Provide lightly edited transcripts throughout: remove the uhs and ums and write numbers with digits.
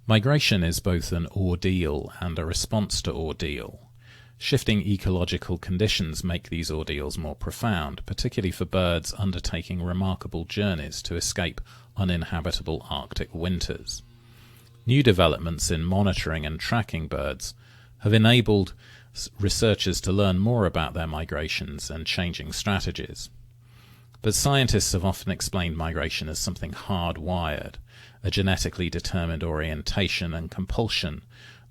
Migration is both an ordeal and a response to ordeal. Shifting ecological conditions make these ordeals more profound, particularly for birds undertaking remarkable journeys to escape uninhabitable Arctic winters. New developments in monitoring and tracking birds have enabled researchers to learn more about their migrations and changing strategies. But scientists have often explained migration as something hardwired, a genetically determined orientation and compulsion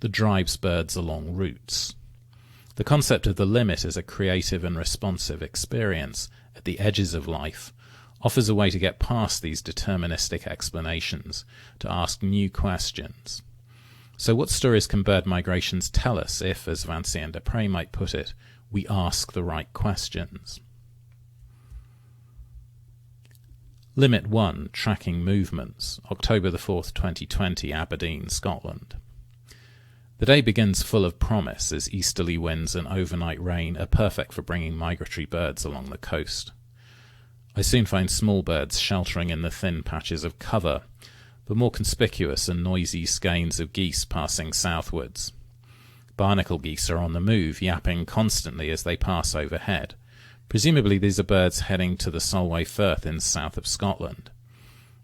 that drives birds along routes. The concept of the limit as a creative and responsive experience at the edges of life offers a way to get past these deterministic explanations, to ask new questions. So what stories can bird migrations tell us if, as Vincent Desprez might put it, we ask the right questions? Limit 1. Tracking Movements. October the 4th, 2020, Aberdeen, Scotland. The day begins full of promise as easterly winds and overnight rain are perfect for bringing migratory birds along the coast. I soon find small birds sheltering in the thin patches of cover, but more conspicuous are noisy skeins of geese passing southwards. Barnacle geese are on the move, yapping constantly as they pass overhead. Presumably these are birds heading to the Solway Firth in south of Scotland.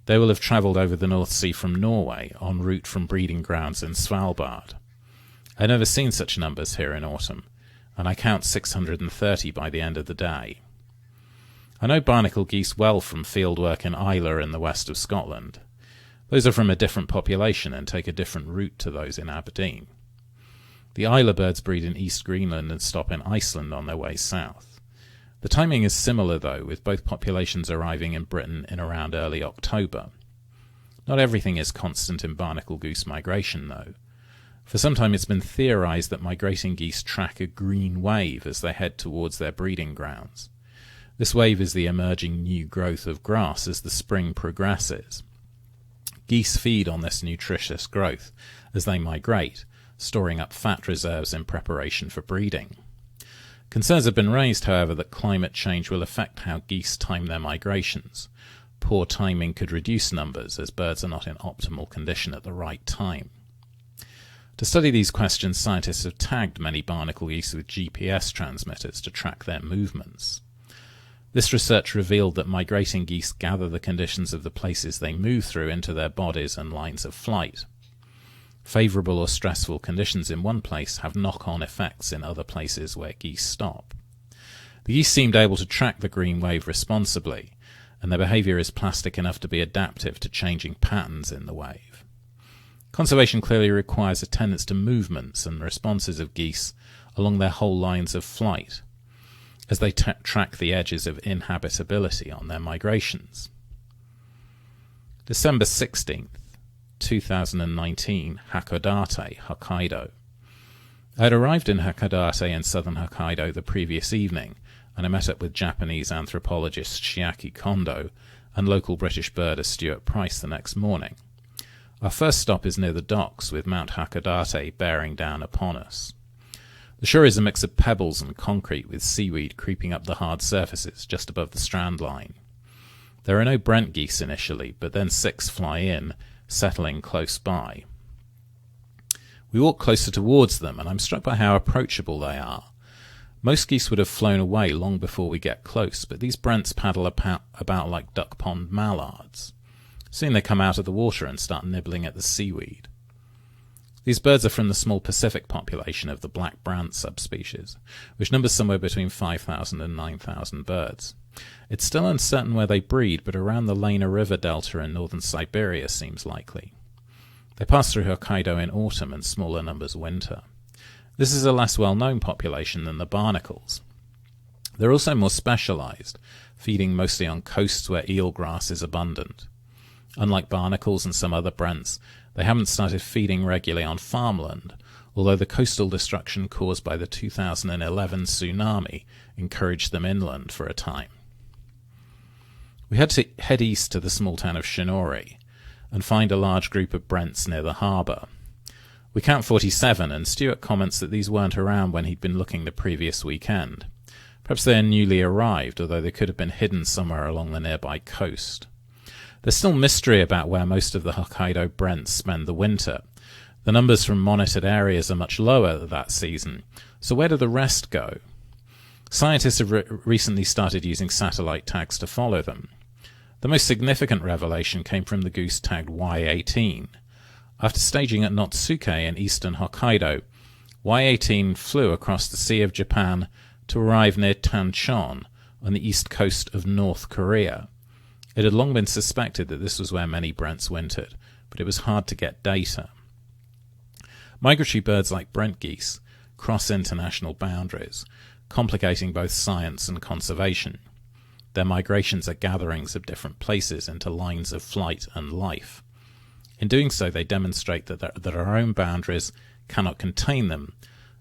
They will have travelled over the North Sea from Norway, en route from breeding grounds in Svalbard. I've never seen such numbers here in autumn, and I count 630 by the end of the day. I know barnacle geese well from fieldwork in Islay in the west of Scotland. Those are from a different population and take a different route to those in Aberdeen. The Islay birds breed in East Greenland and stop in Iceland on their way south. The timing is similar, though, with both populations arriving in Britain in around early October. Not everything is constant in barnacle goose migration, though. For some time it's been theorised that migrating geese track a green wave as they head towards their breeding grounds. This wave is the emerging new growth of grass as the spring progresses. Geese feed on this nutritious growth as they migrate, storing up fat reserves in preparation for breeding. Concerns have been raised, however, that climate change will affect how geese time their migrations. Poor timing could reduce numbers as birds are not in optimal condition at the right time. To study these questions, scientists have tagged many barnacle geese with GPS transmitters to track their movements. This research revealed that migrating geese gather the conditions of the places they move through into their bodies and lines of flight. Favourable or stressful conditions in one place have knock-on effects in other places where geese stop. The geese seemed able to track the green wave responsibly, and their behaviour is plastic enough to be adaptive to changing patterns in the wave. Conservation clearly requires attendance to movements and responses of geese along their whole lines of flight, as they track the edges of inhabitability on their migrations. December 16th, 2019, Hakodate, Hokkaido. I had arrived in Hakodate in southern Hokkaido the previous evening, and I met up with Japanese anthropologist Chiaki Kondo and local British birder Stuart Price the next morning. Our first stop is near the docks, with Mount Hakodate bearing down upon us. The shore is a mix of pebbles and concrete, with seaweed creeping up the hard surfaces just above the strand line. There are no brent geese initially, but then 6 fly in, settling close by. We walk closer towards them, and I'm struck by how approachable they are. Most geese would have flown away long before we get close, but these brents paddle about like duck pond mallards. Soon they come out of the water and start nibbling at the seaweed. These birds are from the small Pacific population of the black brant subspecies, which numbers somewhere between 5,000 and 9,000 birds. It's still uncertain where they breed, but around the Lena River delta in northern Siberia seems likely. They pass through Hokkaido in autumn and smaller numbers winter. This is a less well-known population than the barnacles. They're also more specialised, feeding mostly on coasts where eelgrass is abundant. Unlike barnacles and some other brents, they haven't started feeding regularly on farmland, although the coastal destruction caused by the 2011 tsunami encouraged them inland for a time. We had to head east to the small town of Shinori and find a large group of brents near the harbour. We count 47, and Stuart comments that these weren't around when he'd been looking the previous weekend. Perhaps they are newly arrived, although they could have been hidden somewhere along the nearby coast. There's still mystery about where most of the Hokkaido brents spend the winter, The numbers from monitored areas are much lower that season, so where do the rest go? Scientists have recently started using satellite tags to follow them. The most significant revelation came from the goose tagged Y18. After staging at Notsuke in eastern Hokkaido, Y18 flew across the Sea of Japan to arrive near Tanchon on the east coast of North Korea. It had long been suspected that this was where many brents wintered, but it was hard to get data. Migratory birds like brent geese cross international boundaries, complicating both science and conservation. Their migrations are gatherings of different places into lines of flight and life. In doing so, they demonstrate that our own boundaries cannot contain them,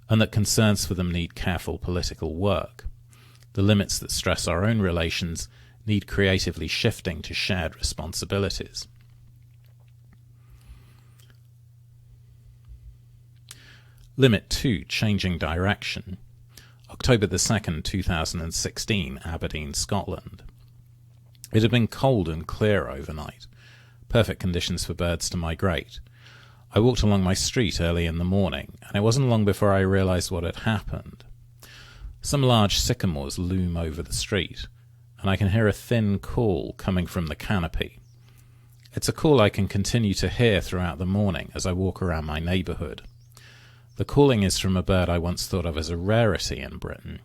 and that concerns for them need careful political work. The limits that stress our own relations need creatively shifting to shared responsibilities. Limit 2, Changing Direction. October the 2nd, 2016, Aberdeen, Scotland. It had been cold and clear overnight. Perfect conditions for birds to migrate. I walked along my street early in the morning, and it wasn't long before I realised what had happened. Some large sycamores loom over the street, and I can hear a thin call coming from the canopy. It's a call I can continue to hear throughout the morning as I walk around my neighbourhood. The calling is from a bird I once thought of as a rarity in Britain.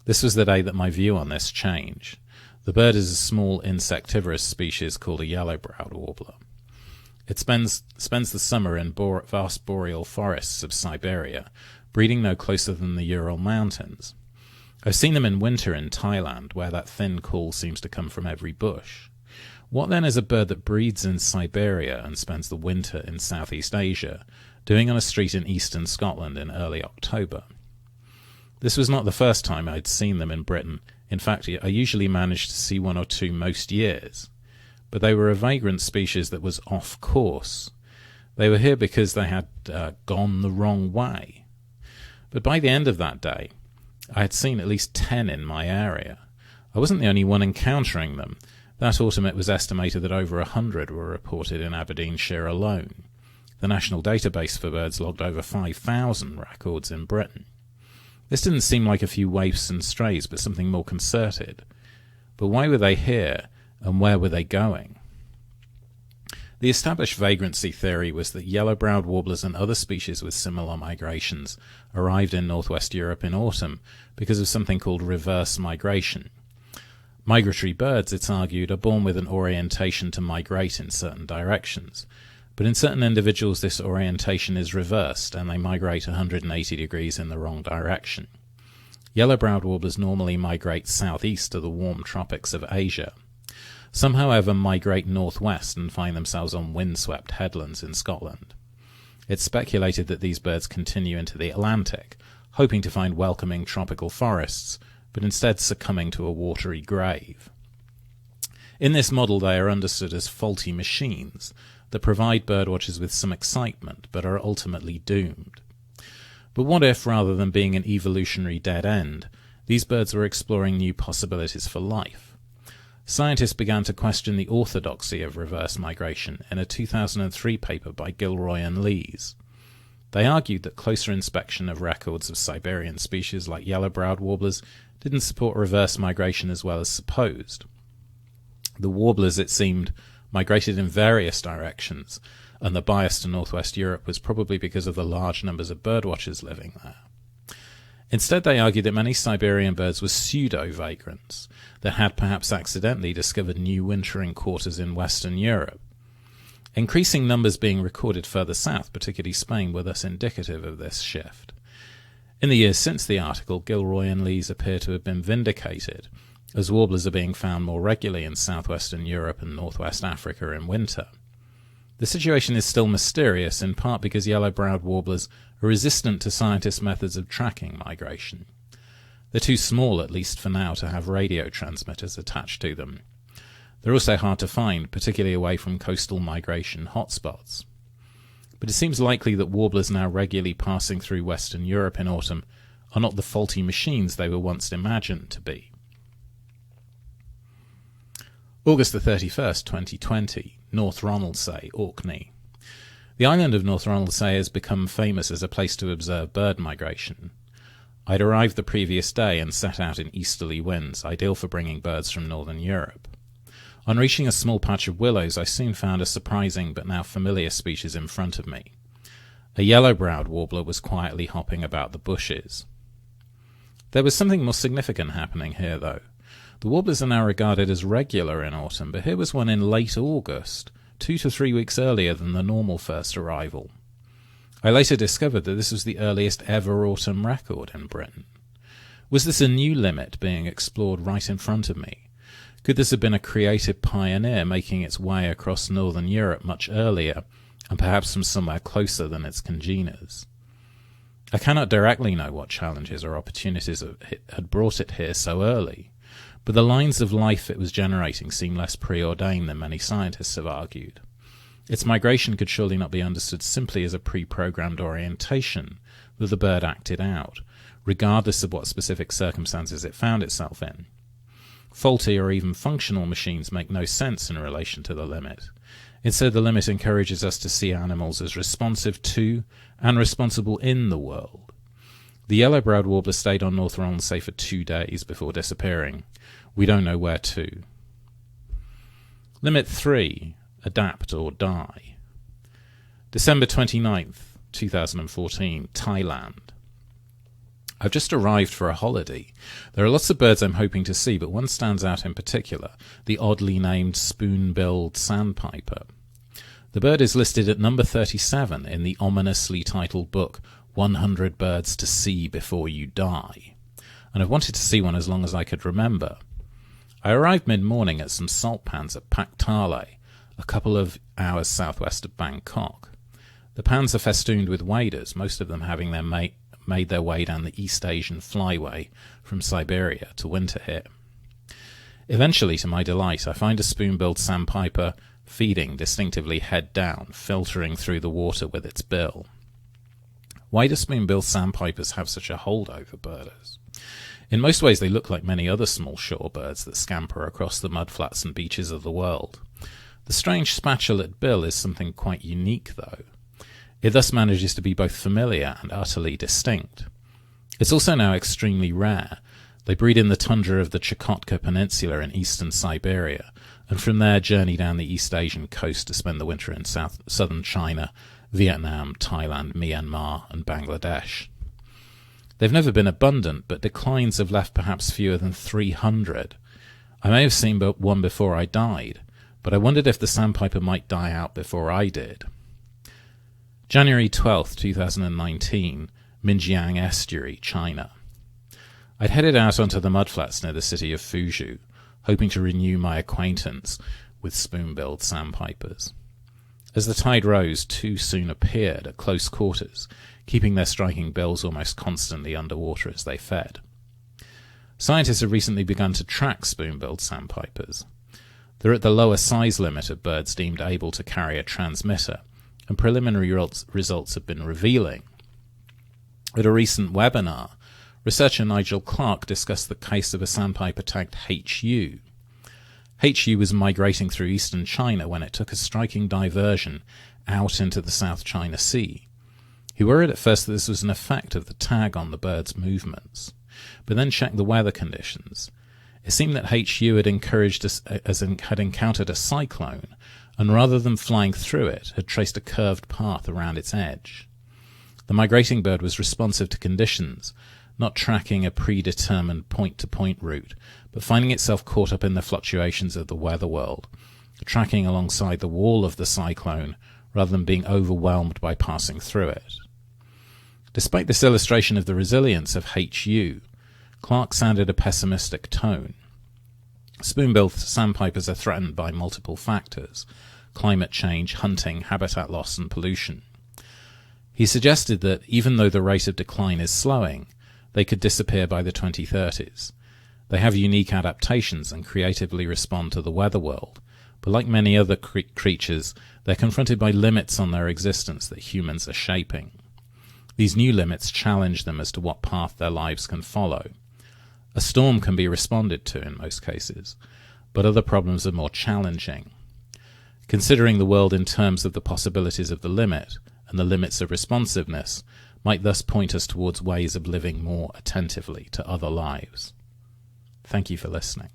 This was the day that my view on this changed. The bird is a small insectivorous species called a yellow-browed warbler. It spends the summer in vast boreal forests of Siberia, breeding no closer than the Ural Mountains. I've seen them in winter in Thailand, where that thin call seems to come from every bush. What then is a bird that breeds in Siberia and spends the winter in Southeast Asia, doing on a street in eastern Scotland in early October? This was not the first time I'd seen them in Britain. In fact, I usually managed to see one or two most years. But they were a vagrant species that was off course. They were here because they had gone the wrong way. But by the end of that day, I had seen at least 10 in my area. I wasn't the only one encountering them. That autumn it was estimated that over 100 were reported in Aberdeenshire alone. The National Database for Birds logged over 5,000 records in Britain. This didn't seem like a few waifs and strays, but something more concerted. But why were they here, and where were they going? The established vagrancy theory was that yellow-browed warblers and other species with similar migrations arrived in northwest Europe in autumn because of something called reverse migration. Migratory birds, it's argued, are born with an orientation to migrate in certain directions, but in certain individuals this orientation is reversed and they migrate 180 degrees in the wrong direction. Yellow-browed warblers normally migrate southeast to the warm tropics of Asia. Some, however, migrate northwest and find themselves on windswept headlands in Scotland. It's speculated that these birds continue into the Atlantic, hoping to find welcoming tropical forests, but instead succumbing to a watery grave. In this model they are understood as faulty machines that provide birdwatchers with some excitement, but are ultimately doomed. But what if, rather than being an evolutionary dead end, these birds were exploring new possibilities for life? Scientists began to question the orthodoxy of reverse migration in a 2003 paper by Gilroy and Lees. They argued that closer inspection of records of Siberian species like yellow-browed warblers didn't support reverse migration as well as supposed. The warblers, it seemed, migrated in various directions, and the bias to northwest Europe was probably because of the large numbers of birdwatchers living there. Instead, they argued that many Siberian birds were pseudo-vagrants that had perhaps accidentally discovered new wintering quarters in Western Europe. Increasing numbers being recorded further south, particularly Spain, were thus indicative of this shift. In the years since the article, Gilroy and Lees appear to have been vindicated, as warblers are being found more regularly in southwestern Europe and northwest Africa in winter. The situation is still mysterious, in part because yellow-browed warblers are resistant to scientists' methods of tracking migration. They're too small, at least for now, to have radio transmitters attached to them. They're also hard to find, particularly away from coastal migration hotspots. But it seems likely that warblers now regularly passing through Western Europe in autumn are not the faulty machines they were once imagined to be. August the 31st, 2020, North Ronaldsay, Orkney. The island of North Ronaldsay has become famous as a place to observe bird migration. I'd arrived the previous day and set out in easterly winds, ideal for bringing birds from northern Europe. On reaching a small patch of willows, I soon found a surprising but now familiar species in front of me. A yellow-browed warbler was quietly hopping about the bushes. There was something more significant happening here, though. The warblers are now regarded as regular in autumn, but here was one in late August, 2 to 3 weeks earlier than the normal first arrival. I later discovered that this was the earliest ever autumn record in Britain. Was this a new limit being explored right in front of me? Could this have been a creative pioneer making its way across northern Europe much earlier, and perhaps from somewhere closer than its congeners? I cannot directly know what challenges or opportunities had brought it here so early, but the lines of life it was generating seem less preordained than many scientists have argued. Its migration could surely not be understood simply as a pre-programmed orientation that the bird acted out, regardless of what specific circumstances it found itself in. Faulty or even functional machines make no sense in relation to the limit. Instead, the limit encourages us to see animals as responsive to and responsible in the world. The yellow-browed warbler stayed on North Ronaldsay for 2 days before disappearing. We don't know where to. Limit 3. Adapt or die. December 29th, 2014, Thailand. I've just arrived for a holiday. There are lots of birds I'm hoping to see, but one stands out in particular, the oddly named spoon-billed sandpiper. The bird is listed at number 37 in the ominously titled book 100 Birds to See Before You Die, and I've wanted to see one as long as I could remember. I arrived mid-morning at some salt pans at Pak Tale, a couple of hours southwest of Bangkok. The pans are festooned with waders, most of them having made their way down the East Asian flyway from Siberia to winter here. Eventually, to my delight, I find a spoon-billed sandpiper feeding distinctively head down, filtering through the water with its bill. Why do spoon-billed sandpipers have such a hold over birders? In most ways they look like many other small shorebirds that scamper across the mudflats and beaches of the world. The strange spatulate bill is something quite unique, though. It thus manages to be both familiar and utterly distinct. It's also now extremely rare. They breed in the tundra of the Chukotka Peninsula in eastern Siberia, and from there journey down the East Asian coast to spend the winter in southern China, Vietnam, Thailand, Myanmar, and Bangladesh. They've never been abundant, but declines have left perhaps fewer than 300. I may have seen one before I died, but I wondered if the sandpiper might die out before I did. January 12th, 2019, Minjiang Estuary, China. I'd headed out onto the mudflats near the city of Fuzhou, hoping to renew my acquaintance with spoon-billed sandpipers. As the tide rose, 2 soon appeared at close quarters, keeping their striking bills almost constantly underwater as they fed. Scientists have recently begun to track spoon-billed sandpipers. They're at the lower size limit of birds deemed able to carry a transmitter, and preliminary results have been revealing. At a recent webinar, researcher Nigel Clark discussed the case of a sandpiper tagged HU. HU was migrating through eastern China when it took a striking diversion out into the South China Sea. He worried at first that this was an effect of the tag on the bird's movements, but then checked the weather conditions. It seemed that HU had encountered a cyclone, and rather than flying through it, had traced a curved path around its edge. The migrating bird was responsive to conditions, not tracking a predetermined point-to-point route, but finding itself caught up in the fluctuations of the weather world, tracking alongside the wall of the cyclone rather than being overwhelmed by passing through it. Despite this illustration of the resilience of HU, Clark sounded a pessimistic tone. Spoon-billed sandpipers are threatened by multiple factors: climate change, hunting, habitat loss, and pollution. He suggested that even though the rate of decline is slowing, they could disappear by the 2030s. They have unique adaptations and creatively respond to the weather world, but like many other creatures, they're confronted by limits on their existence that humans are shaping. These new limits challenge them as to what path their lives can follow. A storm can be responded to in most cases, but other problems are more challenging. Considering the world in terms of the possibilities of the limit and the limits of responsiveness might thus point us towards ways of living more attentively to other lives. Thank you for listening.